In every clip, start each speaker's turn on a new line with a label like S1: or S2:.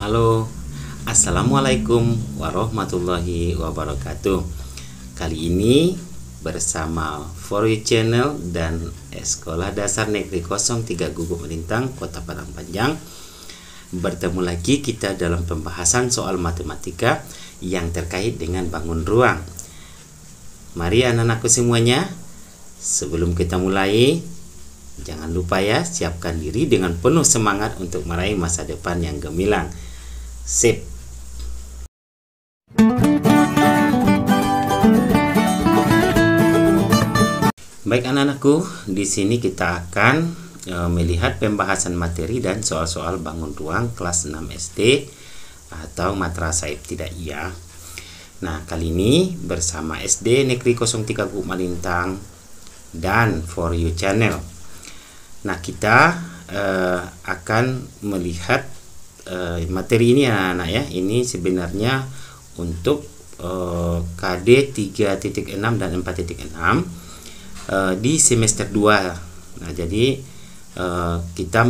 S1: Halo, Assalamualaikum warahmatullahi wabarakatuh. Kali ini bersama For You Channel dan Sekolah Dasar Negeri 03 Guguk Melintang, Kota Padang Panjang. Bertemu lagi kita dalam pembahasan soal matematika yang terkait dengan bangun ruang. Mari anak-anakku semuanya, sebelum kita mulai, jangan lupa ya, siapkan diri dengan penuh semangat untuk meraih masa depan yang gemilang. Sip. Baik anak-anakku, di sini kita akan melihat pembahasan materi dan soal-soal bangun ruang kelas 6 SD atau madrasah ibtidaiyah. Nah, kali ini bersama SD Negeri 03 Guguk Melintang dan For You Channel. Nah, kita akan melihat materi ini anak-anak ya. Ini sebenarnya untuk KD 3.6 dan 4.6 di semester 2. Nah, jadi kita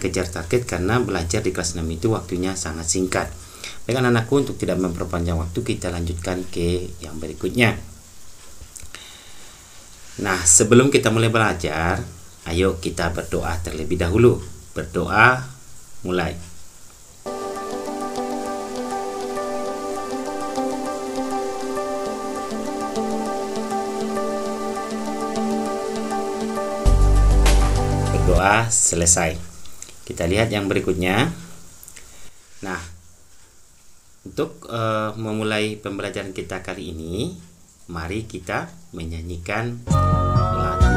S1: kejar target karena belajar di kelas 6 itu waktunya sangat singkat. Baik anak-anakku, untuk tidak memperpanjang waktu, kita lanjutkan ke yang berikutnya. Nah, sebelum kita mulai belajar, ayo kita berdoa terlebih dahulu. Berdoa, mulai. Berdoa selesai. Kita lihat yang berikutnya. Nah, untuk memulai pembelajaran kita kali ini, mari kita menyanyikan lagu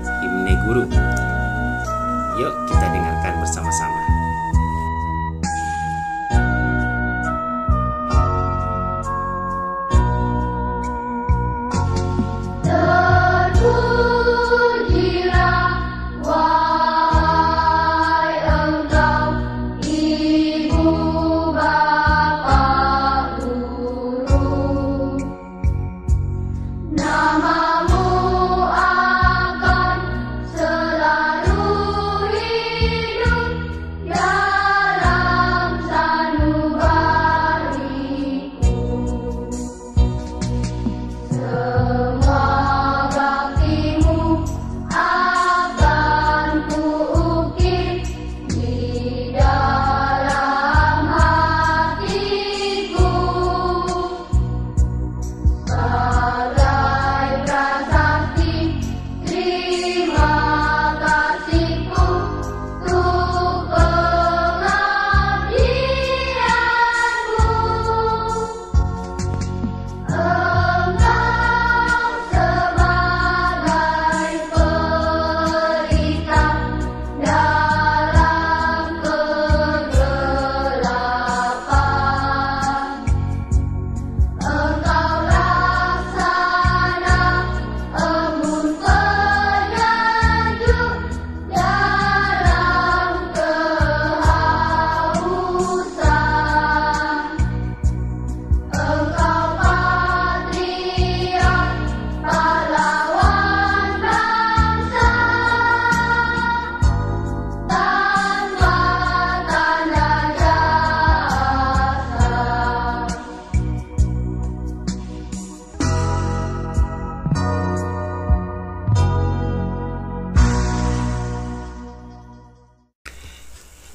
S1: Himne Guru. Yuk kita dengarkan bersama-sama.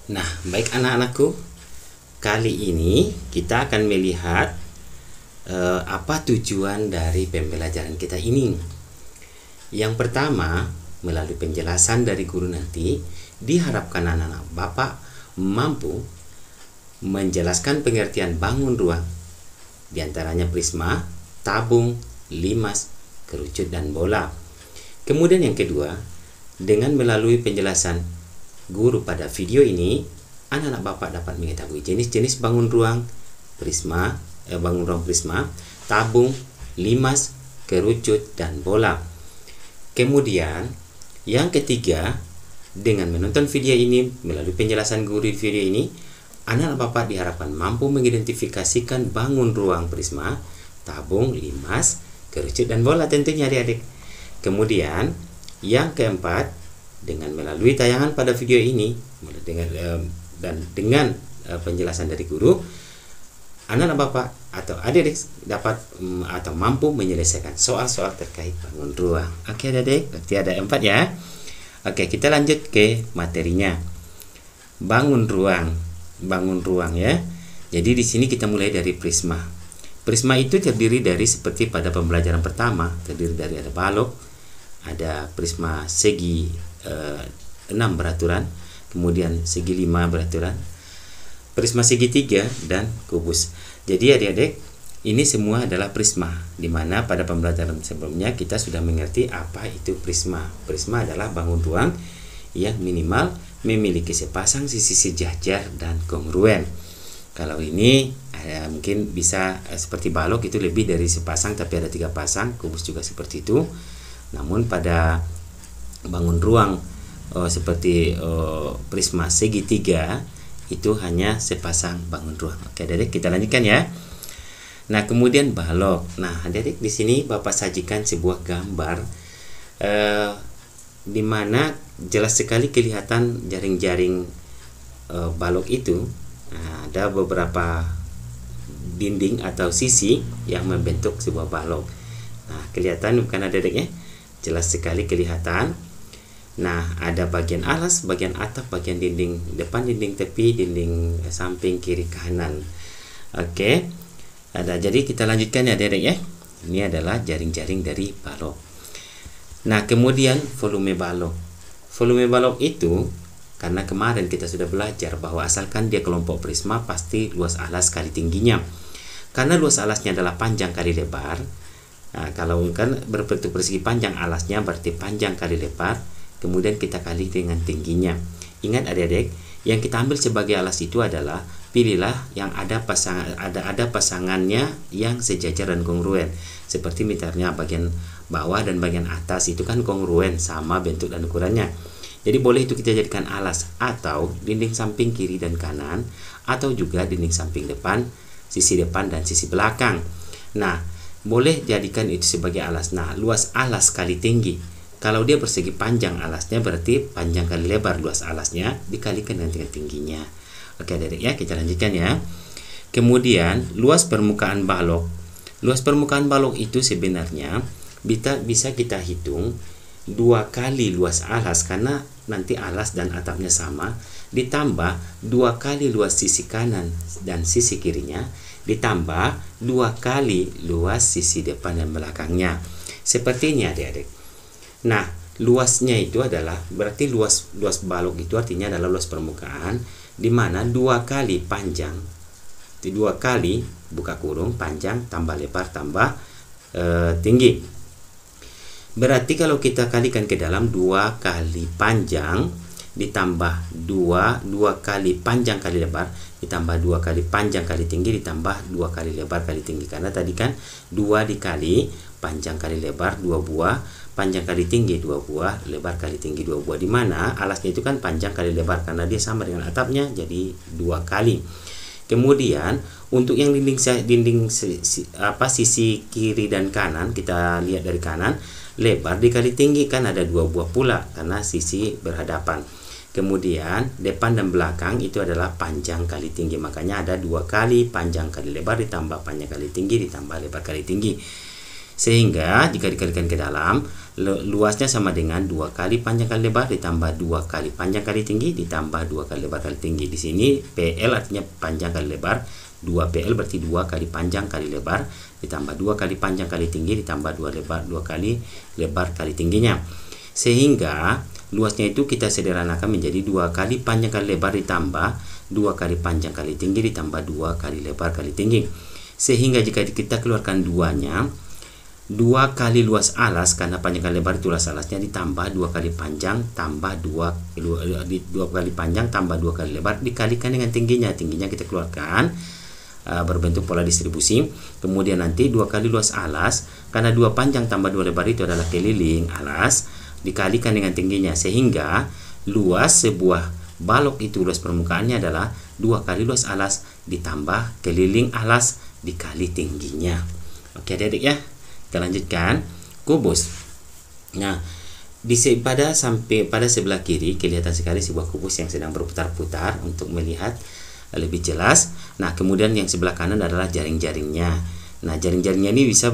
S1: Nah, baik anak-anakku, kali ini kita akan melihat apa tujuan dari pembelajaran kita ini. Yang pertama, melalui penjelasan dari guru nanti, diharapkan anak-anak Bapak mampu menjelaskan pengertian bangun ruang, diantaranya prisma, tabung, limas, kerucut, dan bola. Kemudian yang kedua, dengan melalui penjelasan guru pada video ini, anak-anak Bapak dapat mengetahui jenis-jenis bangun ruang prisma, tabung, limas, kerucut, dan bola. Kemudian yang ketiga, dengan menonton video ini, melalui penjelasan guru di video ini, anak-anak Bapak diharapkan mampu mengidentifikasikan bangun ruang prisma, tabung, limas, kerucut, dan bola tentunya adik-adik. Kemudian yang keempat, dengan melalui tayangan pada video ini dan dengan penjelasan dari guru, anak-anak Bapak atau adik-adik dapat atau mampu menyelesaikan soal-soal terkait bangun ruang. Oke adik-adik, berarti ada 4 ya. Oke, kita lanjut ke materinya. Bangun ruang ya. Jadi di sini kita mulai dari prisma. Prisma itu terdiri dari seperti pada pembelajaran pertama, terdiri dari ada balok, ada prisma segi 6 beraturan, kemudian segi 5 beraturan, prisma segitiga, dan kubus. Jadi adik-adik, ini semua adalah prisma, di mana pada pembelajaran sebelumnya kita sudah mengerti apa itu prisma. Prisma adalah bangun ruang yang minimal memiliki sepasang sisi sejajar dan kongruen. Kalau ini mungkin bisa seperti balok itu lebih dari sepasang, tapi ada 3 pasang, kubus juga seperti itu. Namun pada bangun ruang seperti prisma segitiga itu hanya sepasang bangun ruang. Oke, adik-adik, kita lanjutkan ya. Nah, kemudian balok. Nah, adik-adik, di sini Bapak sajikan sebuah gambar di mana jelas sekali kelihatan jaring-jaring balok itu. Nah, ada beberapa dinding atau sisi yang membentuk sebuah balok. Nah, kelihatan bukan adik-adiknya? Jelas sekali kelihatan. Nah, ada bagian alas, bagian atap, bagian dinding depan, dinding tepi, dinding samping, kiri, kanan. Oke. Jadi kita lanjutkan ya adik-adik ya. Ini adalah jaring-jaring dari balok. Nah, kemudian volume balok. Volume balok itu, karena kemarin kita sudah belajar bahwa asalkan dia kelompok prisma pasti luas alas kali tingginya. Karena luas alasnya adalah panjang kali lebar. Nah, kalau kan berbentuk persegi panjang alasnya berarti panjang kali lebar, kemudian kita kali dengan tingginya. Ingat adik-adik, yang kita ambil sebagai alas itu adalah pilihlah yang ada pasangannya yang sejajar dan kongruen. Seperti misalnya bagian bawah dan bagian atas itu kan kongruen, sama bentuk dan ukurannya. Jadi boleh itu kita jadikan alas, atau dinding samping kiri dan kanan, atau juga dinding samping depan, sisi depan dan sisi belakang. Nah, boleh jadikan itu sebagai alas. Nah, luas alas kali tinggi. Kalau dia persegi panjang alasnya berarti panjang kali lebar luas alasnya dikalikan dengan tingginya. Oke adik-adik ya, kita lanjutkan ya. Kemudian luas permukaan balok. Luas permukaan balok itu sebenarnya bisa kita hitung 2 kali luas alas, karena nanti alas dan atapnya sama, ditambah 2 kali luas sisi kanan dan sisi kirinya, ditambah 2 kali luas sisi depan dan belakangnya. Seperti ini adik-adik. Nah, luasnya itu adalah berarti luas balok itu artinya adalah luas permukaan, di mana 2 kali panjang, 2 kali buka kurung panjang tambah lebar tambah tinggi. Berarti kalau kita kalikan ke dalam 2 kali panjang ditambah 2 kali panjang kali lebar ditambah 2 kali panjang kali tinggi ditambah 2 kali lebar kali tinggi, karena tadi kan 2 dikali panjang kali lebar 2 buah, panjang kali tinggi 2 buah, lebar kali tinggi 2 buah, di mana alasnya itu kan panjang kali lebar karena dia sama dengan atapnya, jadi 2 kali. Kemudian untuk yang sisi kiri dan kanan, kita lihat dari kanan, lebar dikali tinggi kan ada 2 buah pula karena sisi berhadapan. Kemudian depan dan belakang itu adalah panjang kali tinggi, makanya ada 2 kali panjang kali lebar ditambah panjang kali tinggi ditambah lebar kali tinggi. Sehingga jika dikalikan ke dalam, luasnya sama dengan 2 kali panjang kali lebar ditambah 2 kali panjang kali tinggi ditambah 2 kali lebar kali tinggi. Di sini PL artinya panjang kali lebar, 2 PL berarti 2 kali panjang kali lebar ditambah 2 kali panjang kali tinggi ditambah 2 kali lebar kali tingginya. Sehingga luasnya itu kita sederhanakan menjadi 2 kali panjang kali lebar ditambah 2 kali panjang kali tinggi ditambah 2 kali lebar kali tinggi. Sehingga jika kita keluarkan duanya, 2 kali luas alas, karena panjang kali lebar itu luas alasnya, ditambah 2 kali panjang tambah 2 kali panjang tambah 2 kali lebar dikalikan dengan tingginya. Tingginya kita keluarkan berbentuk pola distribusi. Kemudian nanti 2 kali luas alas, karena 2 panjang tambah 2 lebar itu adalah keliling alas, dikalikan dengan tingginya. Sehingga luas sebuah balok itu, luas permukaannya adalah 2 kali luas alas ditambah keliling alas dikali tingginya. Oke adik-adik ya, kita lanjutkan kubus. Nah, pada sebelah kiri kelihatan sekali sebuah kubus yang sedang berputar-putar untuk melihat lebih jelas. Nah, kemudian yang sebelah kanan adalah jaring-jaringnya. Nah, jaring-jaringnya ini bisa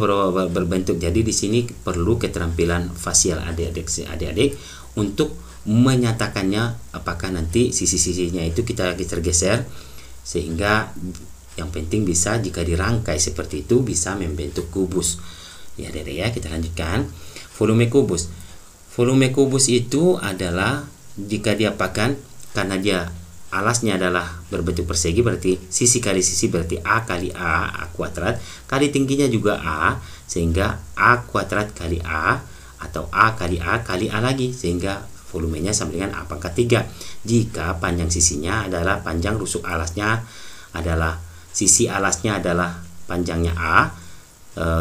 S1: berbentuk. Jadi di sini perlu keterampilan fasial adik-adik untuk menyatakannya apakah nanti sisi-sisinya itu kita tergeser, sehingga yang penting bisa jika dirangkai seperti itu bisa membentuk kubus. Ya, Dede ya, kita lanjutkan. Volume kubus. Volume kubus itu adalah jika diapakan karena dia alasnya adalah berbentuk persegi, berarti sisi kali sisi berarti A kali A kuadrat, kali tingginya juga A, sehingga A kuadrat kali A atau A kali A lagi, sehingga volumenya sama dengan A pangkat 3. Jika panjang sisinya adalah panjang rusuk alasnya adalah sisi alasnya adalah panjangnya A,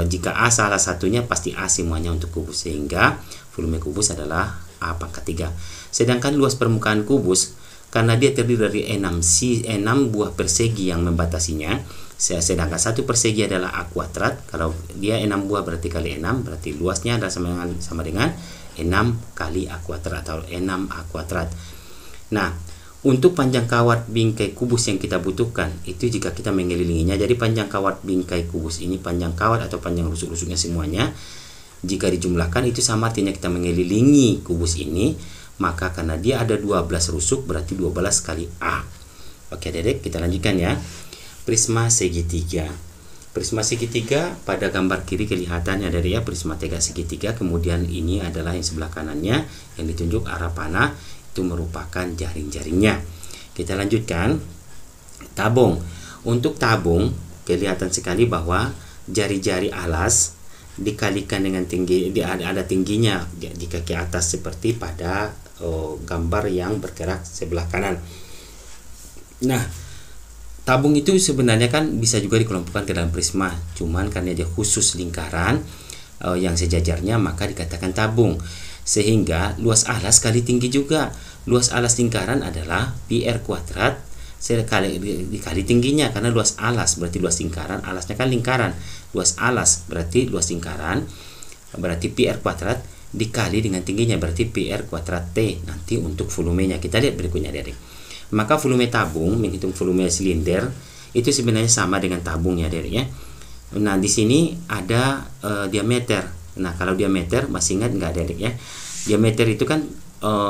S1: jika A salah satunya pasti A semuanya untuk kubus, sehingga volume kubus adalah A pangkat 3. Sedangkan luas permukaan kubus karena dia terdiri dari 6 buah persegi yang membatasinya, sedangkan satu persegi adalah A kuadrat. Kalau dia 6 buah berarti kali 6, berarti luasnya adalah sama dengan 6 kali A kuadrat atau 6 A kuadrat. Nah, untuk panjang kawat bingkai kubus yang kita butuhkan itu jika kita mengelilinginya. Jadi panjang kawat bingkai kubus ini, panjang kawat atau panjang rusuk-rusuknya semuanya, jika dijumlahkan itu sama artinya kita mengelilingi kubus ini. Maka karena dia ada 12 rusuk berarti 12 kali A. Oke, Dedek, kita lanjutkan ya. Prisma segitiga. Prisma segitiga pada gambar kiri kelihatannya dari ya prisma segitiga. Kemudian ini adalah yang sebelah kanannya yang ditunjuk arah panah, itu merupakan jaring-jaringnya. Kita lanjutkan. Tabung. Untuk tabung kelihatan sekali bahwa jari-jari alas dikalikan dengan tinggi, ada tingginya di kaki atas seperti pada gambar yang bergerak sebelah kanan. Nah, tabung itu sebenarnya kan bisa juga dikelompokkan ke dalam prisma, cuman karena dia khusus lingkaran yang sejajarnya maka dikatakan tabung. Sehingga luas alas kali tinggi juga. Luas alas lingkaran adalah pi r kuadrat dikali tingginya, karena luas alas berarti luas lingkaran, alasnya kan lingkaran, luas alas berarti luas lingkaran, berarti pi r kuadrat dikali dengan tingginya berarti pi r kuadrat T. Nanti untuk volumenya kita lihat berikutnya, Adik. Maka volume tabung, menghitung volume silinder itu sebenarnya sama dengan tabung ya, Adik ya. Nah, di sini ada diameter. Nah, kalau diameter masih ingat nggak, Adik ya? Diameter itu kan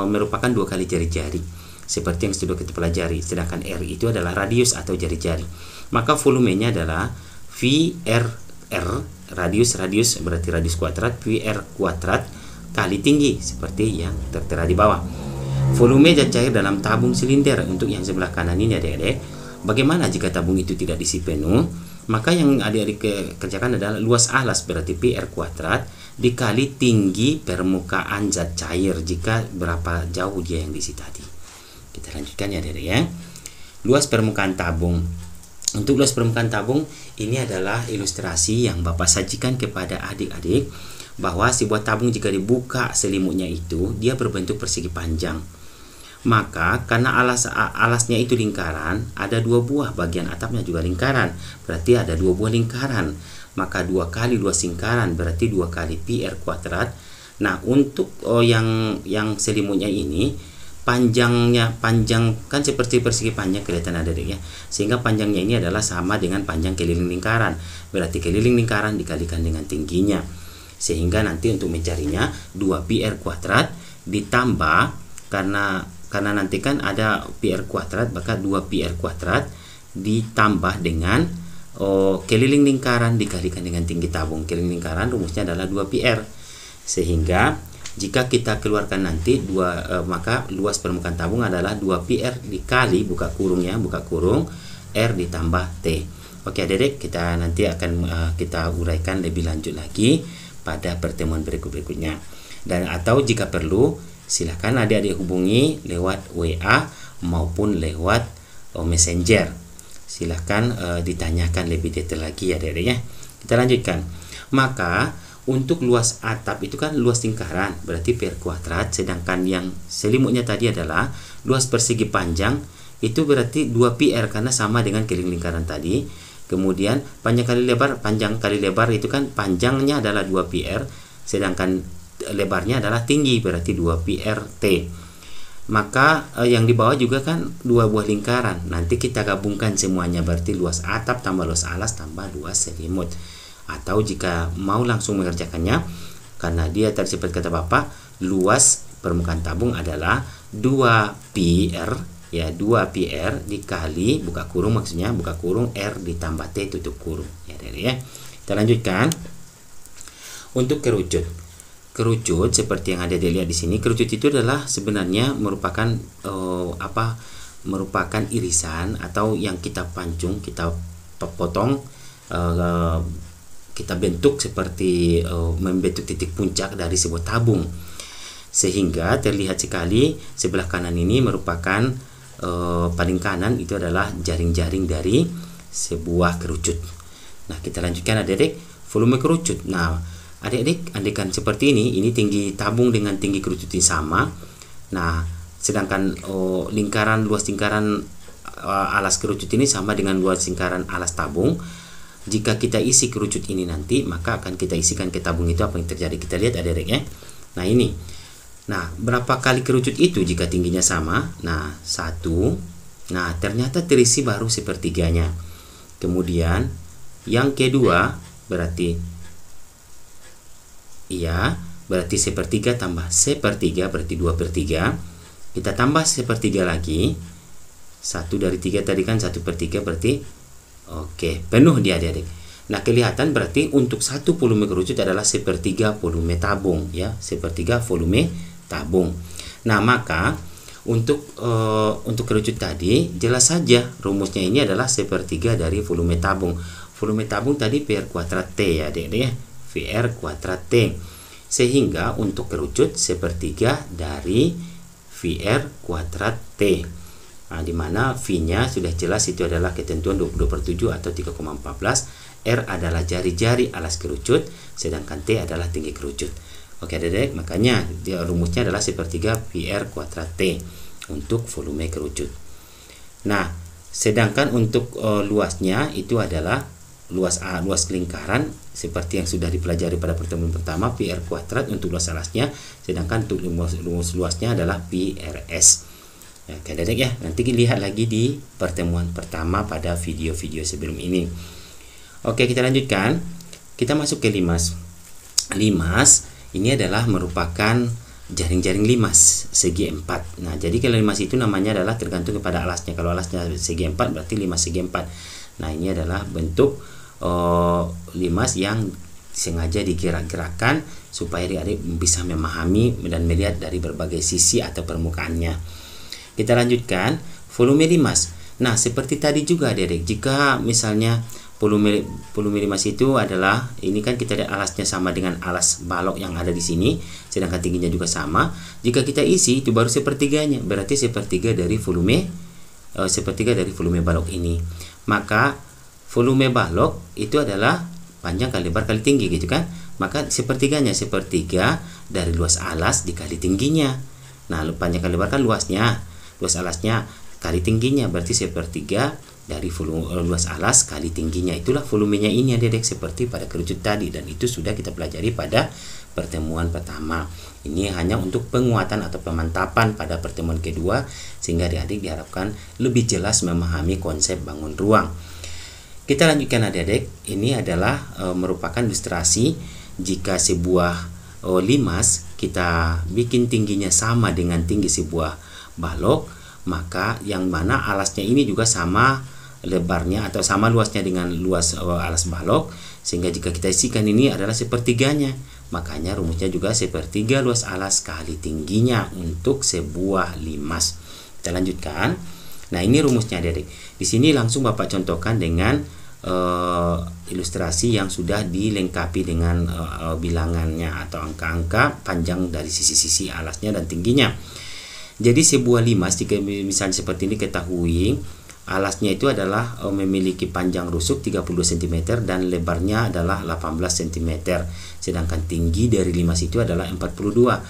S1: merupakan 2 kali jari-jari seperti yang sudah kita pelajari, sedangkan R itu adalah radius atau jari-jari. Maka volumenya adalah VRR, radius berarti radius kuadrat, VR kuadrat kali tinggi seperti yang tertera di bawah. Volume zat cair dalam tabung silinder untuk yang sebelah kanan ini, Adik-adik. Bagaimana jika tabung itu tidak diisi penuh? Maka yang adik-adik kerjakan adalah luas alas berarti PR kuadrat dikali tinggi permukaan zat cair jika berapa jauh dia yang diisi tadi. Kita lanjutkan ya, Adik-adik ya. Luas permukaan tabung. Untuk luas permukaan tabung ini adalah ilustrasi yang Bapak sajikan kepada adik-adik bahwa sebuah tabung jika dibuka selimutnya itu dia berbentuk persegi panjang. Maka karena alasnya itu lingkaran, ada 2 buah bagian atapnya juga lingkaran, berarti ada 2 buah lingkaran. Maka 2 kali luas lingkaran berarti 2 kali pi r kuadrat. Nah, untuk yang selimutnya ini panjang kan seperti persegi panjang kelihatan, Adik ya. Sehingga panjangnya ini adalah sama dengan panjang keliling lingkaran. Berarti keliling lingkaran dikalikan dengan tingginya. Sehingga nanti untuk mencarinya 2 pi r kuadrat ditambah karena nanti kan ada pi r kuadrat, maka 2 pi r kuadrat ditambah dengan keliling lingkaran dikalikan dengan tinggi tabung. Keliling lingkaran rumusnya adalah 2 pi r. Sehingga jika kita keluarkan nanti maka luas permukaan tabung adalah 2 pi r dikali buka kurung r ditambah T. Oke, Adik, kita nanti akan kita uraikan lebih lanjut lagi pada pertemuan berikutnya. Dan atau jika perlu silahkan adik-adik hubungi lewat WA maupun lewat Messenger. Silahkan ditanyakan lebih detail lagi ya, Adik ya. Kita lanjutkan. Maka untuk luas atap itu kan luas lingkaran berarti pi r kuadrat, sedangkan yang selimutnya tadi adalah luas persegi panjang itu berarti 2 pi r karena sama dengan keliling lingkaran tadi. Kemudian panjang kali lebar itu kan panjangnya adalah 2 pi r, sedangkan lebarnya adalah tinggi berarti 2 pi r T. maka yang di bawah juga kan dua buah lingkaran. Nanti kita gabungkan semuanya, berarti luas atap tambah luas alas tambah luas selimut. Atau jika mau langsung mengerjakannya, karena dia tadi seperti kata Bapak, luas permukaan tabung adalah 2πr, ya, 2πr dikali buka kurung, maksudnya buka kurung R ditambah T tutup kurung, ya, ya. Kita lanjutkan untuk kerucut. Kerucut seperti yang ada dilihat di sini, kerucut itu adalah sebenarnya merupakan merupakan irisan atau yang kita pancung, kita potong, kita bentuk seperti membentuk titik puncak dari sebuah tabung, sehingga terlihat sekali sebelah kanan ini merupakan paling kanan itu adalah jaring-jaring dari sebuah kerucut. Nah, kita lanjutkan adik-adik, volume kerucut. Nah, adik-adik, andaikan seperti ini tinggi tabung dengan tinggi kerucut ini sama. Nah, sedangkan luas lingkaran alas kerucut ini sama dengan luas lingkaran alas tabung. Jika kita isi kerucut ini nanti, maka akan kita isikan ke tabung itu, apa yang terjadi? Kita lihat adik-adik ya. Nah, ini. Nah, berapa kali kerucut itu jika tingginya sama? Nah, 1. Nah, ternyata terisi baru sepertiganya. Kemudian yang kedua berarti berarti sepertiga tambah sepertiga berarti 2/3. Kita tambah sepertiga lagi. 1 dari 3 tadi kan 1/3 berarti oke, penuh dia adik-adik. Nah, kelihatan berarti untuk satu volume kerucut adalah sepertiga volume tabung, ya, sepertiga volume tabung. Nah, maka untuk kerucut tadi jelas saja rumusnya ini adalah sepertiga dari volume tabung. Volume tabung tadi PR kuadrat T, ya adik-adik ya. VR kuadrat T, sehingga untuk kerucut sepertiga dari VR kuadrat T. Nah, dimana V-nya sudah jelas itu adalah ketentuan 20/7 atau 3,14. R adalah jari-jari alas kerucut, sedangkan T adalah tinggi kerucut. Oke adik-adik, makanya rumusnya adalah sepertiga VR kuadrat T untuk volume kerucut. Nah, sedangkan untuk luasnya itu adalah luas lingkaran seperti yang sudah dipelajari pada pertemuan pertama, PR kuadrat untuk luas alasnya, sedangkan untuk luasnya adalah PRS. Ya, adik-adik ya, nanti lihat lagi di pertemuan pertama pada video-video sebelum ini. Oke, kita lanjutkan. Kita masuk ke limas. Limas ini adalah merupakan jaring-jaring limas segi 4. Nah, jadi kalau limas itu namanya adalah tergantung kepada alasnya. Kalau alasnya segi 4 berarti limas segi 4. Nah, ini adalah bentuk limas yang sengaja digerak-gerakkan supaya adik-adik bisa memahami dan melihat dari berbagai sisi atau permukaannya. Kita lanjutkan volume limas. Nah, seperti tadi juga adik-adik, jika misalnya volume limas itu adalah, ini kan kita lihat alasnya sama dengan alas balok yang ada di sini, sedangkan tingginya juga sama. Jika kita isi itu baru sepertiganya, berarti sepertiga dari volume balok ini. Maka volume balok itu adalah panjang kali lebar kali tinggi, gitu kan? Maka sepertiganya sepertiga dari luas alas dikali tingginya. Nah, panjang kali lebar kan luas alasnya kali tingginya, berarti sepertiga dari luas alas kali tingginya. Itulah volumenya ini adik-adik, seperti pada kerucut tadi, dan itu sudah kita pelajari pada pertemuan pertama. Ini hanya untuk penguatan atau pemantapan pada pertemuan kedua, sehingga adik-adik diharapkan lebih jelas memahami konsep bangun ruang. Kita lanjutkan adik-adik, ini adalah merupakan ilustrasi jika sebuah limas kita bikin tingginya sama dengan tinggi sebuah balok, maka yang mana alasnya ini juga sama lebarnya atau sama luasnya dengan luas alas balok, sehingga jika kita isikan ini adalah sepertiganya. Makanya rumusnya juga sepertiga luas alas kali tingginya untuk sebuah limas. Kita lanjutkan. Nah, ini rumusnya adik-adik. Di sini langsung Bapak contohkan dengan ilustrasi yang sudah dilengkapi dengan bilangannya atau angka-angka panjang dari sisi-sisi alasnya dan tingginya. Jadi sebuah limas jika misalnya seperti ini, ketahui alasnya itu adalah memiliki panjang rusuk 32 cm dan lebarnya adalah 18 cm, sedangkan tinggi dari limas itu adalah 42.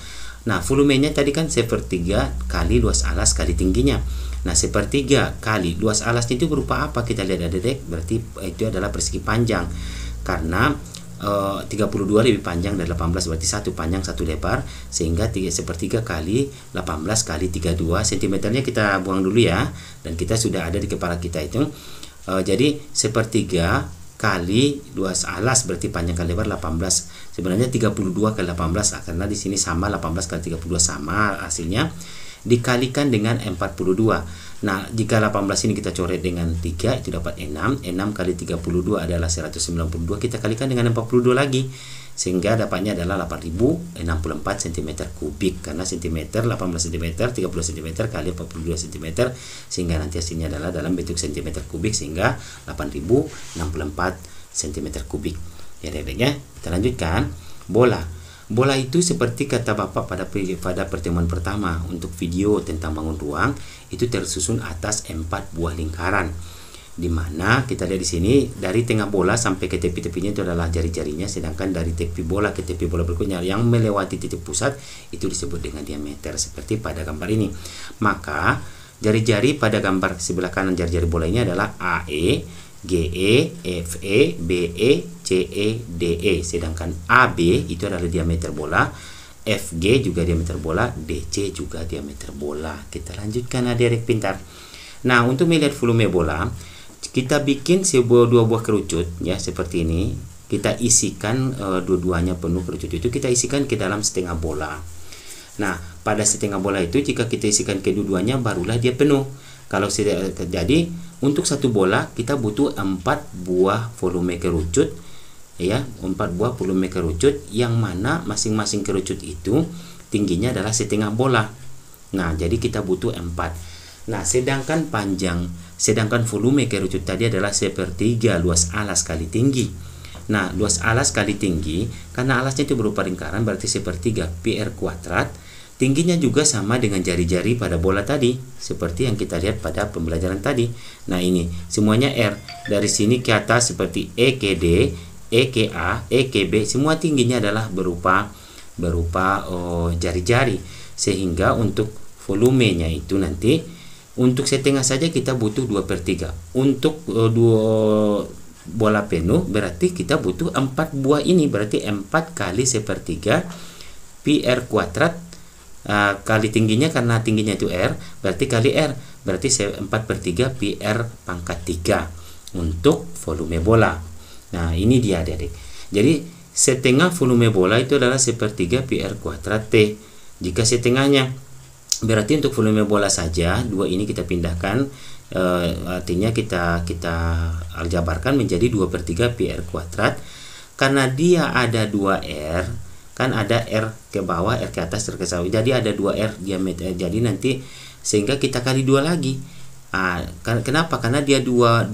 S1: Nah, volumenya tadi kan sepertiga kali luas alas kali tingginya. Nah, sepertiga kali luas alasnya itu berupa apa? Kita lihat adik-adik, berarti itu adalah persegi panjang, karena 32 lebih panjang dari 18, berarti 1 panjang 1 lebar, sehingga 3/3 kali 18 kali 32. Sentimeternya kita buang dulu ya, dan kita sudah ada di kepala kita itu. Jadi 1/3 kali luas alas berarti panjang kali lebar 18. Sebenarnya 32 kali 18 karena di sini sama, 18 kali 32 sama hasilnya, dikalikan dengan 42. Nah, jika 18 ini kita coret dengan 3 itu dapat 6. 6 kali 32 adalah 192. Kita kalikan dengan 42 lagi, sehingga dapatnya adalah 8064 cm3, karena cm 18 cm 30 cm kali 42 cm, sehingga nanti hasilnya adalah dalam bentuk cm3, sehingga 8064 cm3. Ya, Dedek, kita lanjutkan. Bola itu seperti kata Bapak pada pertemuan pertama untuk video tentang bangun ruang, itu tersusun atas 4 buah lingkaran. Di mana kita lihat di sini dari tengah bola sampai ke tepi-tepinya itu adalah jari-jarinya, sedangkan dari tepi bola ke tepi bola berikutnya yang melewati titik pusat itu disebut dengan diameter, seperti pada gambar ini. Maka jari-jari pada gambar sebelah kanan jari-jari bola ini adalah AE, GE, FE, BE, CE, DE. Sedangkan AB itu adalah diameter bola, FG juga diameter bola, DC juga diameter bola. Kita lanjutkan adik-adik pintar. Nah, untuk melihat volume bola, kita bikin dua buah kerucut ya seperti ini. Kita isikan dua-duanya penuh kerucut itu, kita isikan ke dalam setengah bola. Nah, pada setengah bola itu jika kita isikan kedua-duanya barulah dia penuh. Kalau tidak terjadi, untuk satu bola kita butuh 4 buah volume kerucut ya, 4 buah volume kerucut, yang mana masing-masing kerucut itu tingginya adalah setengah bola. Nah, jadi kita butuh 4. Nah, sedangkan volume kerucut tadi adalah 1/3 luas alas kali tinggi. Nah, luas alas kali tinggi, karena alasnya itu berupa lingkaran, berarti 1/3 PR kuadrat. Tingginya juga sama dengan jari-jari pada bola tadi, seperti yang kita lihat pada pembelajaran tadi. Nah, ini semuanya R. Dari sini ke atas seperti E ke D, E ke A, E ke B, semua tingginya adalah berupa jari-jari. Sehingga untuk volumenya itu nanti untuk setengah saja kita butuh 2/3. Untuk dua bola penuh berarti kita butuh 4 buah ini, berarti 4 kali 1/3 PR kuadrat kali tingginya, karena tingginya itu R, berarti kali R, berarti 4/3 PR pangkat 3 untuk volume bola. Nah, ini dia adik-adik. Jadi setengah volume bola itu adalah 1/3 PR kuadrat T. Jika setengahnya, berarti untuk volume bola saja dua ini kita pindahkan, artinya kita aljabarkan menjadi 2/3 PR kuadrat. Karena dia ada 2 R, kan ada R ke bawah, R ke atas, R ke bawah, jadi ada 2 R diameter. Jadi nanti sehingga kita kali 2 lagi. Kenapa? Karena dia 2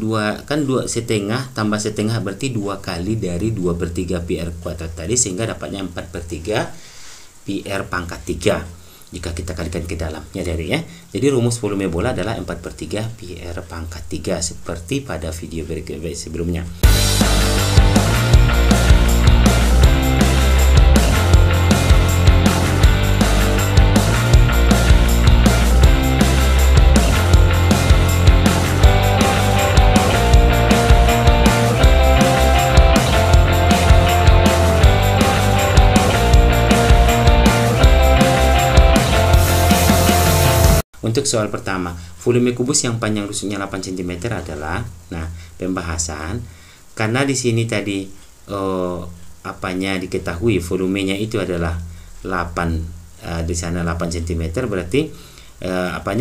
S1: kan 2 setengah tambah setengah berarti 2 kali dari 2/3 PR kuadrat tadi, sehingga dapatnya 4/3 PR pangkat 3 jika kita kalikan ke dalam ya dari ya. Jadi rumus volume bola adalah 4/3 PR pangkat 3 seperti pada video sebelumnya. Untuk soal pertama, volume kubus yang panjang rusuknya 8 cm adalah, nah, pembahasan. Karena di sini tadi diketahui volumenya itu adalah 8, di sana 8 cm, berarti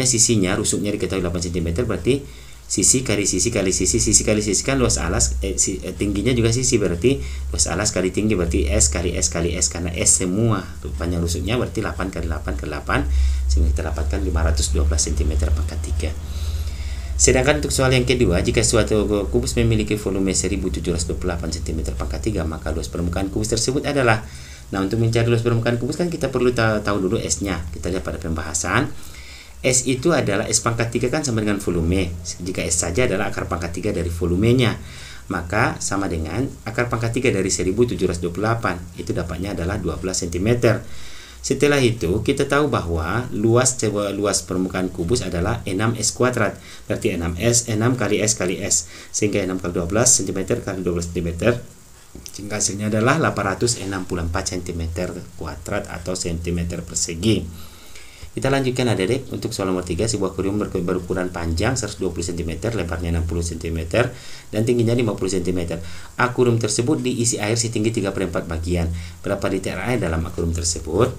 S1: sisinya, rusuknya diketahui 8 cm, berarti sisi kali sisi kali sisi, sisi kali sisi kan luas alas, tingginya juga sisi, berarti luas alas kali tinggi, berarti S kali S kali S, karena S semua panjang rusuknya berarti 8 kali 8 kali 8, sehingga kita dapatkan 512 cm pangkat 3. Sedangkan untuk soal yang kedua, jika suatu kubus memiliki volume 1728 cm pangkat 3, maka luas permukaan kubus tersebut adalah. Nah, untuk mencari luas permukaan kubus kan kita perlu tahu dulu S-nya. Kita lihat pada pembahasan. S itu adalah S pangkat 3 kan sama dengan volume. Jika S saja adalah akar pangkat 3 dari volumenya, maka sama dengan akar pangkat 3 dari 1728. Itu dapatnya adalah 12 cm. Setelah itu kita tahu bahwa luas permukaan kubus adalah 6S kuadrat. Berarti 6 kali S kali S, sehingga 6 kali 12 cm kali 12 cm Sehingga hasilnya adalah 864 cm kuadrat atau cm persegi. Kita lanjutkan adik-adik untuk soal nomor 3. Sebuah akuarium berukuran panjang 120 cm, lebarnya 60 cm, dan tingginya 50 cm. Akuarium tersebut diisi air setinggi 3/4 bagian. Berapa liter air dalam akuarium tersebut?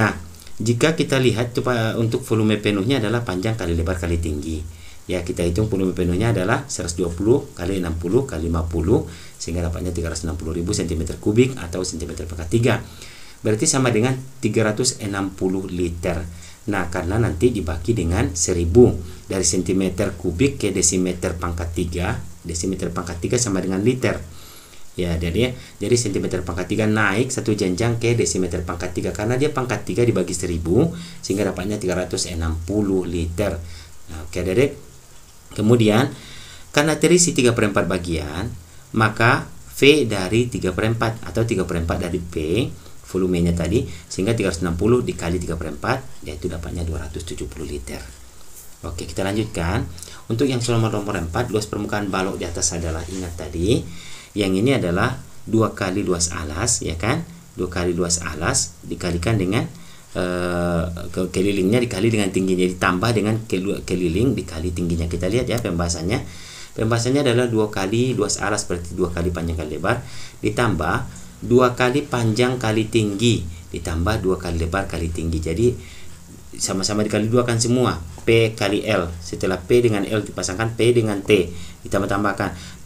S1: Nah, jika kita lihat untuk volume penuhnya adalah panjang kali lebar kali tinggi. Ya, kita hitung volume penuhnya adalah 120 kali 60 kali 50, sehingga dapatnya 360.000 cm3 atau cm/3. Berarti sama dengan 360 liter. Nah, karena nanti dibagi dengan 1000 dari cm3 ke desimeter pangkat 3. Desimeter pangkat 3 sama dengan liter. Ya, jadi cm pangkat 3 naik satu jenjang ke desimeter pangkat 3 karena dia pangkat 3 dibagi 1000 sehingga dapatnya 360 liter. Nah, oke Adik. Kemudian karena terisi 3/4 bagian, maka V dari 3/4 atau 3/4 dari P volumenya tadi, sehingga 360 dikali 3/4 yaitu dapatnya 270 liter. Oke, kita lanjutkan. Untuk yang soal nomor 4, luas permukaan balok di atas adalah, ingat tadi yang ini adalah 2 kali luas alas, ya kan? 2 kali luas alas dikalikan dengan kelilingnya dikali dengan tingginya, ditambah dengan keliling dikali tingginya. Kita lihat ya pembahasannya. Pembahasannya adalah 2 kali luas alas berarti 2 kali panjang kali lebar, ditambah 2 kali panjang kali tinggi, ditambah 2 kali lebar kali tinggi. Jadi sama-sama dikali 2 kan semua. P kali L. Setelah P dengan L dipasangkan P dengan T, ditambah-tambahkan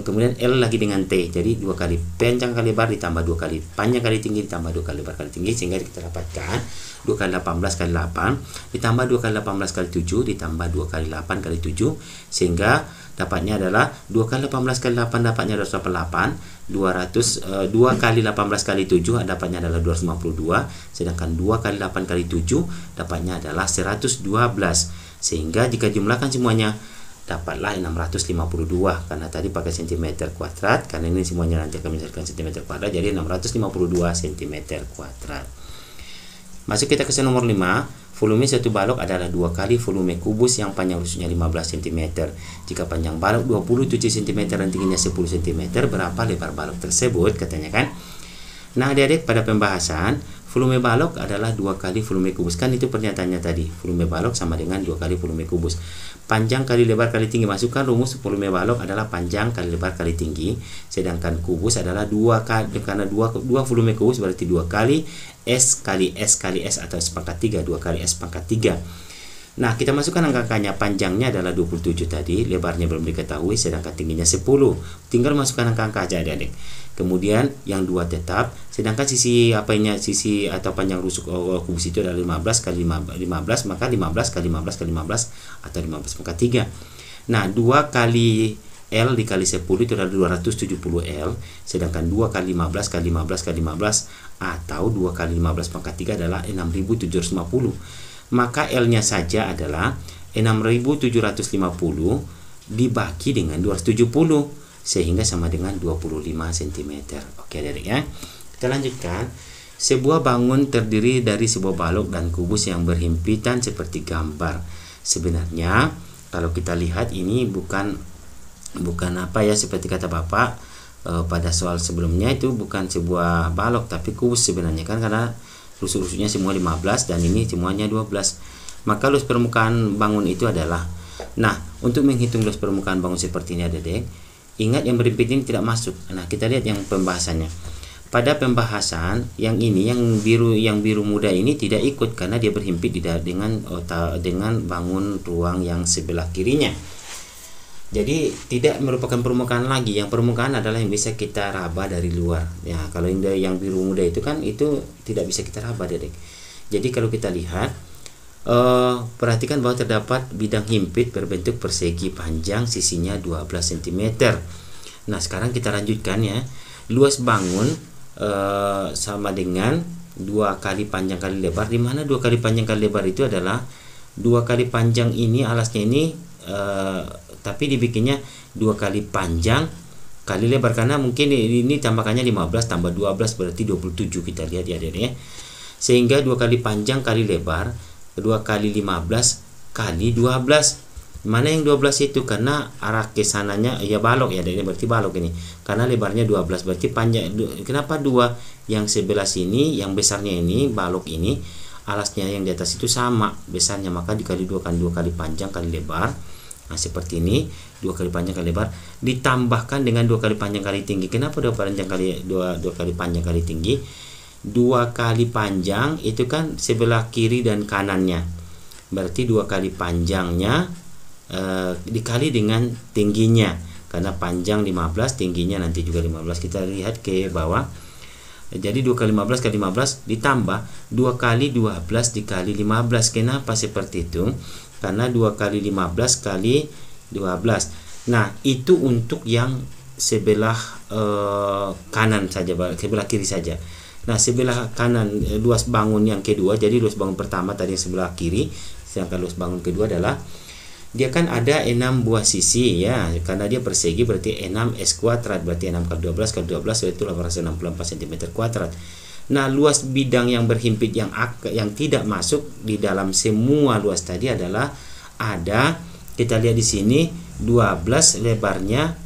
S1: kemudian L lagi dengan T. Jadi 2 kali panjang kali lebar ditambah 2 kali panjang kali tinggi ditambah 2 kali lebar kali tinggi, sehingga kita dapatkan 2 kali 18 kali 8 ditambah 2 kali 18 kali 7 ditambah 2 kali 8 kali 7, sehingga dapatnya adalah 2 kali 18 kali 8 dapatnya 288. 2 kali 18 kali 7 dapatnya adalah 252, sedangkan 2 kali 8 kali 7 dapatnya adalah 112, sehingga jika jumlahkan semuanya dapatlah 652 karena tadi pakai cm kuadrat, karena ini semuanya nanti akan menjadikan cm kuadrat, jadi 652 cm kuadrat. Masuk kita ke soal nomor 5. Volume satu balok adalah 2 kali volume kubus yang panjang rusuknya 15 cm. Jika panjang balok 27 cm dan tingginya 10 cm, berapa lebar balok tersebut? Katanya kan. Nah, adik-adik, pada pembahasan volume balok adalah 2 kali volume kubus. Kan itu pernyataannya tadi. Volume balok sama dengan 2 kali volume kubus. Panjang kali lebar kali tinggi. Masukkan rumus volume balok adalah panjang kali lebar kali tinggi. Sedangkan kubus adalah 2 kali, karena 2 volume kubus berarti 2 kali S kali S kali S atau S pangkat 3, 2 kali S pangkat 3. Nah, kita masukkan angka-angkanya. Panjangnya adalah 27 tadi, lebarnya belum diketahui, sedangkan tingginya 10. Tinggal masukkan angka-angka aja adik-adik. Kemudian yang 2 tetap, sedangkan sisi sisi atau panjang rusuk kubus itu adalah 15 kali 15, maka 15 kali 15 kali 15 atau 15 pangkat 3. Nah, 2 kali L dikali 10 itu adalah 270 L, sedangkan 2 kali 15 kali 15 kali 15 atau 2 kali 15 pangkat 3 adalah 6750. Maka L-nya saja adalah 6750 dibagi dengan 270, sehingga sama dengan 25 cm. Oke adik ya. Kita lanjutkan. Sebuah bangun terdiri dari sebuah balok dan kubus yang berhimpitan seperti gambar. Sebenarnya kalau kita lihat ini bukan apa ya, seperti kata Bapak pada soal sebelumnya, itu bukan sebuah balok tapi kubus sebenarnya kan, karena rusuk-rusuknya semua 15 dan ini semuanya 12. Maka luas permukaan bangun itu adalah, nah untuk menghitung luas permukaan bangun seperti ini adik, ingat yang berhimpit ini tidak masuk. Nah, kita lihat yang pembahasannya. Pada pembahasan yang ini, yang biru muda ini tidak ikut karena dia berhimpit dengan bangun ruang yang sebelah kirinya. Jadi tidak merupakan permukaan lagi. Yang permukaan adalah yang bisa kita raba dari luar. Ya, kalau yang biru muda itu kan itu tidak bisa kita raba, Dedek. Jadi kalau kita lihat, perhatikan bahwa terdapat bidang himpit berbentuk persegi panjang sisinya 12 cm. Nah, sekarang kita lanjutkan ya. Luas bangun sama dengan 2 kali panjang kali lebar, di mana 2 kali panjang kali lebar itu adalah 2 kali panjang ini, alasnya ini tapi dibikinnya 2 kali panjang kali lebar, karena mungkin ini tambahkannya 15 tambah 12 berarti 27. Kita lihat ya adik ya. Sehingga 2 kali panjang kali lebar 2 kali 15 kali 12. Mana yang 12 itu? Karena arah ke sananya ya balok ya, berarti balok ini. Karena lebarnya 12 berarti panjang. Kenapa 2? Yang sebelah sini, yang besarnya ini, balok ini, alasnya yang di atas itu sama besarnya, maka dikali 2 kan 2 kali panjang kali lebar. Nah, seperti ini, 2 kali panjang kali lebar ditambahkan dengan 2 kali panjang kali tinggi. Kenapa 2 kali panjang kali tinggi? 2 kali panjang itu kan sebelah kiri dan kanannya. Berarti 2 kali panjangnya dikali dengan tingginya, karena panjang 15, tingginya nanti juga 15. Kita lihat ke bawah. Jadi 2 kali 15 kali 15 ditambah 2 kali 12 dikali 15. Kenapa seperti itu? Karena 2 kali 15 kali 12. Nah, itu untuk yang sebelah kanan saja, sebelah kiri saja. Nah, sebelah kanan luas bangun yang kedua, jadi luas bangun pertama tadi yang sebelah kiri, sedangkan luas bangun kedua adalah dia kan ada 6 buah sisi ya, karena dia persegi berarti 6 S kuadrat, berarti 6 kali 12 kali 12 yaitu 864 cm kuadrat. Nah, luas bidang yang berhimpit yang tidak masuk di dalam semua luas tadi adalah ada, kita lihat di sini 12, lebarnya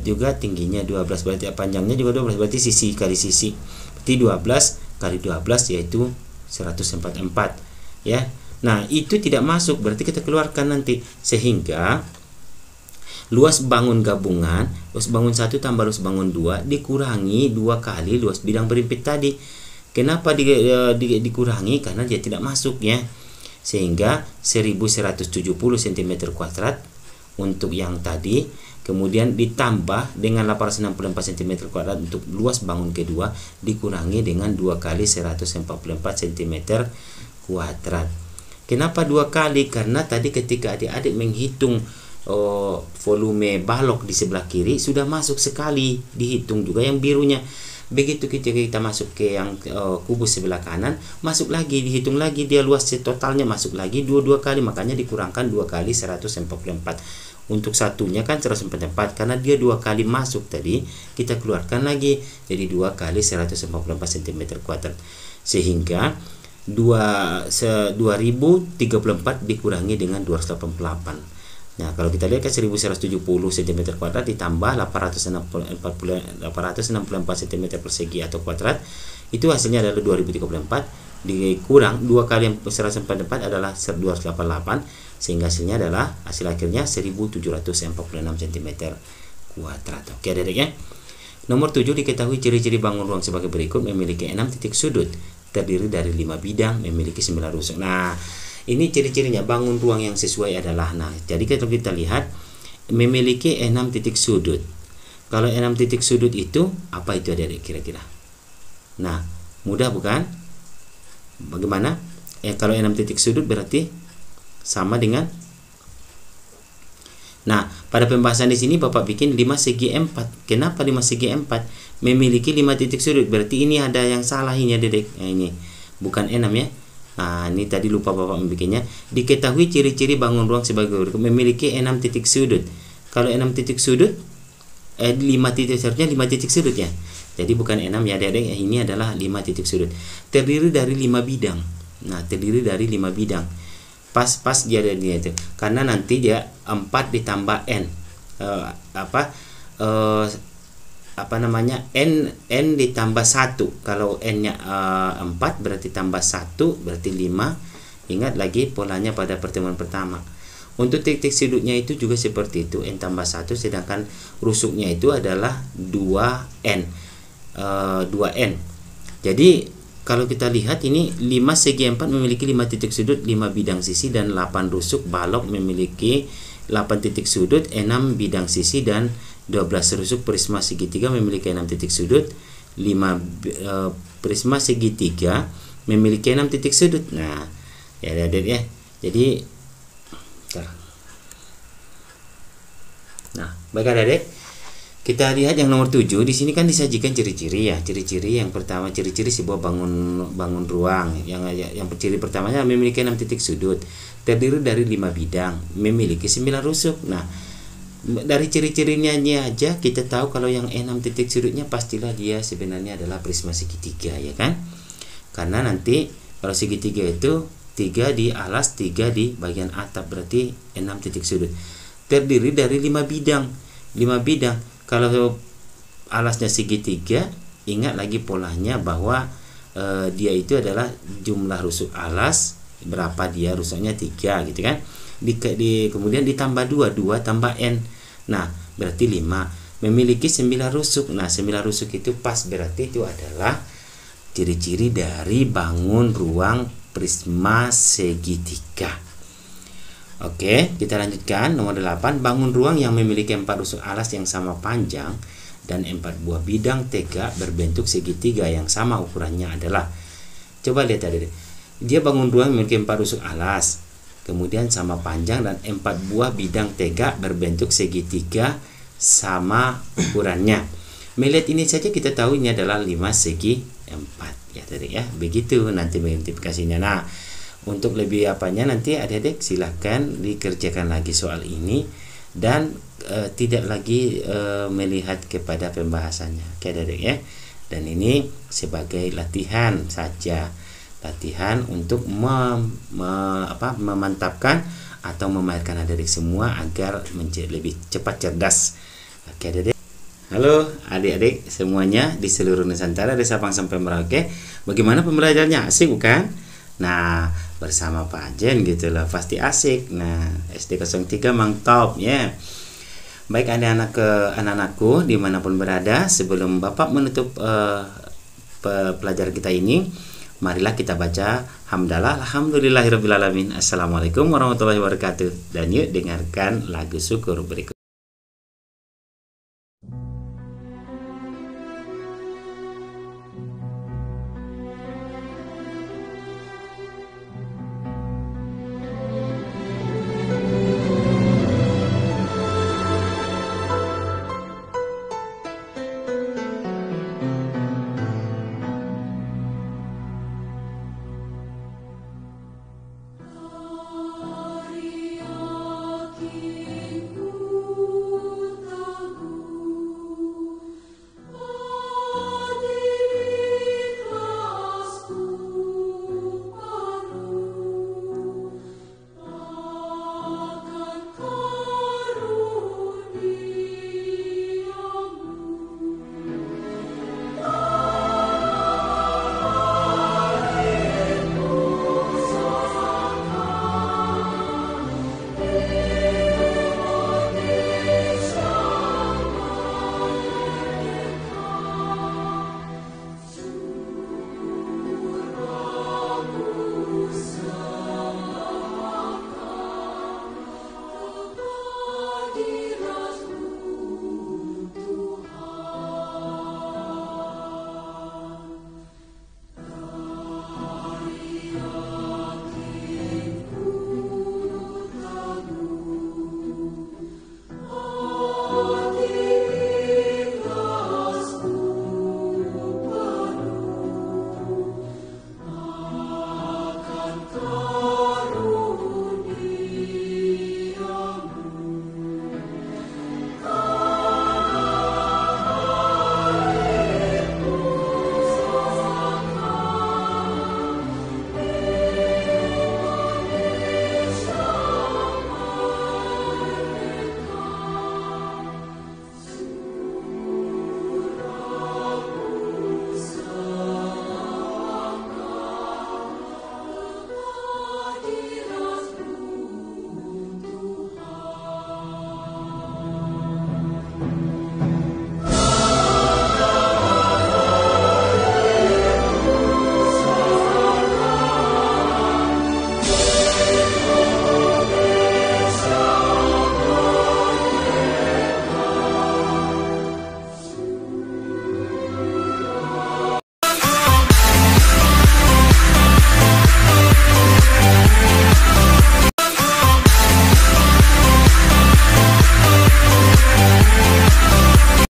S1: juga tingginya 12, berarti panjangnya juga 12, berarti sisi kali sisi, berarti 12 kali 12 yaitu 144 ya. Nah, itu tidak masuk, berarti kita keluarkan nanti, sehingga luas bangun gabungan, luas bangun 1 tambah luas bangun 2 dikurangi 2 kali luas bidang berhimpit tadi. Kenapa dikurangi? Karena dia tidak masuk ya, sehingga 1170 cm kuadrat untuk yang tadi, kemudian ditambah dengan 864 cm kuadrat untuk luas bangun kedua, dikurangi dengan 2 kali 144 cm kuadrat. Kenapa 2 kali? Karena tadi ketika adik-adik menghitung volume balok di sebelah kiri sudah masuk sekali, dihitung juga yang birunya. Begitu kita masuk ke yang kubus sebelah kanan, masuk lagi, dihitung lagi, dia luas totalnya masuk lagi 2 kali, makanya dikurangkan 2 kali 144. Untuk satunya kan 144, karena dia 2 kali masuk tadi, kita keluarkan lagi jadi 2 kali 144 cm kuadrat, sehingga 2034 dikurangi dengan 288. Nah, kalau kita lihat ke 1170 cm kuadrat ditambah 864 cm persegi atau kuadrat, itu hasilnya adalah 2034 dikurang 2 kali yang 144 adalah 288, sehingga hasilnya adalah hasil akhirnya 1746 cm kuadrat. Oke, adik-adik ya. Nomor 7, diketahui ciri-ciri bangun ruang sebagai berikut: memiliki 6 titik sudut, terdiri dari 5 bidang, memiliki 9 rusuk. Nah, ini ciri-cirinya bangun ruang yang sesuai adalah, nah, jadi kalau kita lihat memiliki 6 titik sudut. Kalau 6 titik sudut itu apa itu adik-adik kira-kira? Nah, mudah bukan? Bagaimana? Kalau 6 titik sudut berarti sama dengan, nah, pada pembahasan di sini Bapak bikin 5 segi 4. Kenapa 5 segi 4? Memiliki 5 titik sudut, berarti ini ada yang salah ini ya Dedek. Nah, ini bukan 6 ya. Nah, ini tadi lupa Bapak membikinnya. Diketahui ciri-ciri bangun ruang sebagai berikut: memiliki 6 titik sudut. Kalau 6 titik sudut 5 titik sudutnya 5 titik sudut ya. Jadi bukan 6 ya Dedek, ini adalah 5 titik sudut. Terdiri dari 5 bidang. Nah, terdiri dari 5 bidang. Pas dia ada dia itu. Karena nanti dia 4 ditambah n. N ditambah 1. Kalau n-nya 4 berarti tambah 1 berarti 5. Ingat lagi polanya pada pertemuan pertama. Untuk titik sudutnya itu juga seperti itu, n tambah 1, sedangkan rusuknya itu adalah 2n. Jadi kalau kita lihat ini 5 segi 4 memiliki 5 titik sudut, 5 bidang sisi dan 8 rusuk. Balok memiliki 8 titik sudut, 6 bidang sisi dan 12 rusuk. Prisma segitiga memiliki 6 titik sudut, 5 prisma segitiga memiliki 6 titik sudut. Nah, ya adik ya. Jadi nah, baik adik, kita lihat yang nomor 7. Di sini kan disajikan ciri-ciri ya. Ciri-ciri yang pertama, ciri-ciri sebuah bangun ruang. Yang ciri pertamanya memiliki 6 titik sudut, terdiri dari 5 bidang, memiliki 9 rusuk. Nah, dari ciri-cirinya aja kita tahu kalau yang 6 titik sudutnya pastilah dia sebenarnya adalah prisma segitiga ya kan. Karena nanti kalau segitiga itu 3 di alas, 3 di bagian atap, berarti 6 titik sudut. Terdiri dari 5 bidang. 5 bidang. Kalau alasnya segitiga, ingat lagi polanya bahwa dia itu adalah jumlah rusuk alas, berapa dia rusuknya 3 gitu kan. Kemudian ditambah 2 tambah n. Nah, berarti 5. Memiliki 9 rusuk. Nah, 9 rusuk itu pas, berarti itu adalah ciri-ciri dari bangun ruang prisma segitiga. Oke, kita lanjutkan. Nomor 8, bangun ruang yang memiliki 4 rusuk alas yang sama panjang dan 4 buah bidang tegak berbentuk segitiga yang sama ukurannya adalah. Coba lihat tadi. Dia bangun ruang memiliki 4 rusuk alas, kemudian sama panjang dan 4 buah bidang tegak berbentuk segitiga sama ukurannya. Melihat ini saja kita tahu ini adalah 5 segi 4 ya tadi ya. Begitu nanti identifikasinya. Nah, untuk lebih apanya nanti adik-adik silahkan dikerjakan lagi soal ini dan tidak lagi melihat kepada pembahasannya. Oke adik-adik ya. Dan ini sebagai latihan saja. Latihan untuk memantapkan atau memahirkan adik-adik semua agar menjadi lebih cepat cerdas. Oke adik-adik. Halo adik-adik semuanya di seluruh Nusantara dari Sabang sampai Merauke. Bagaimana pembelajarannya? Asik bukan? Nah, bersama Pak Ajen gitu loh, pasti asik. Nah, SD 03 mantap ya. Baik anak-anakku dimanapun berada, sebelum Bapak menutup pelajaran kita ini, marilah kita baca hamdalah alhamdulillahirabbil alamin. Assalamualaikum warahmatullahi wabarakatuh. Dan yuk dengarkan lagu syukur berikut.